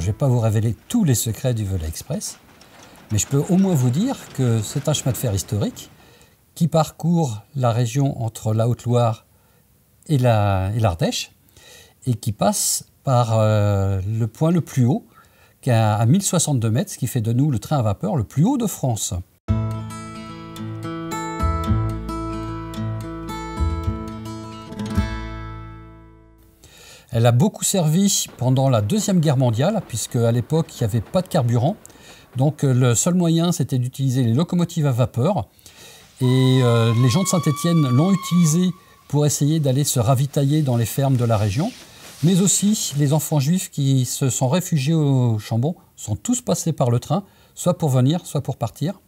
je ne vais pas vous révéler tous les secrets du Velay Express, mais je peux au moins vous dire que c'est un chemin de fer historique qui parcourt la région entre la Haute-Loire et l'Ardèche et qui passe par le point le plus haut, qui est à 1062 mètres, ce qui fait de nous le train à vapeur le plus haut de France. Elle a beaucoup servi pendant la Deuxième Guerre mondiale, puisque à l'époque, il n'y avait pas de carburant. Donc le seul moyen, c'était d'utiliser les locomotives à vapeur. Et les gens de Saint-Étienne l'ont utilisé pour essayer d'aller se ravitailler dans les fermes de la région. Mais aussi, les enfants juifs qui se sont réfugiés au Chambon sont tous passés par le train, soit pour venir, soit pour partir.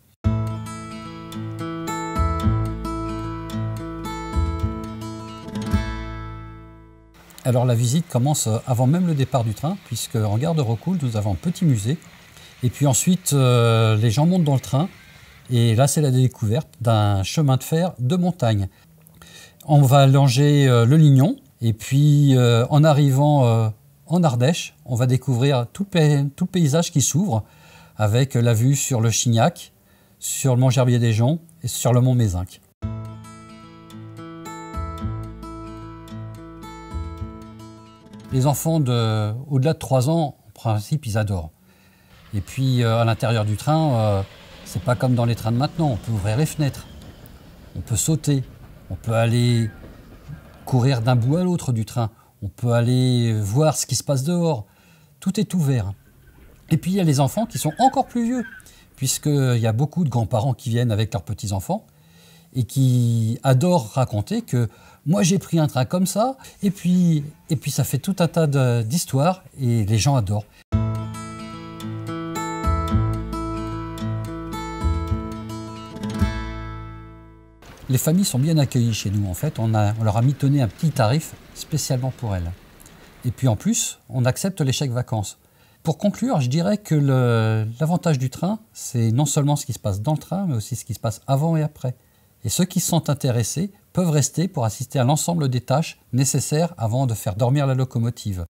Alors la visite commence avant même le départ du train, puisque en gare de Rocoul, nous avons un petit musée. Et puis ensuite, les gens montent dans le train. Et là, c'est la découverte d'un chemin de fer de montagne. On va longer le Lignon. Et puis, en arrivant en Ardèche, on va découvrir tout le paysage qui s'ouvre, avec la vue sur le Chignac, sur le Mont Gerbier-des-Joncs et sur le Mont Mézinc. Les enfants au-delà de 3 ans, en principe, ils adorent. Et puis, à l'intérieur du train, c'est pas comme dans les trains de maintenant. On peut ouvrir les fenêtres, on peut sauter, on peut aller courir d'un bout à l'autre du train, on peut aller voir ce qui se passe dehors. Tout est ouvert. Et puis, il y a les enfants qui sont encore plus vieux, puisqu'il y a beaucoup de grands-parents qui viennent avec leurs petits-enfants et qui adorent raconter que moi j'ai pris un train comme ça, et puis ça fait tout un tas d'histoires et les gens adorent. Les familles sont bien accueillies chez nous. En fait, on leur a mitonné un petit tarif spécialement pour elles. Et puis en plus, on accepte les chèques vacances. Pour conclure, je dirais que l'avantage du train, c'est non seulement ce qui se passe dans le train, mais aussi ce qui se passe avant et après. Et ceux qui sont intéressés peuvent rester pour assister à l'ensemble des tâches nécessaires avant de faire dormir la locomotive.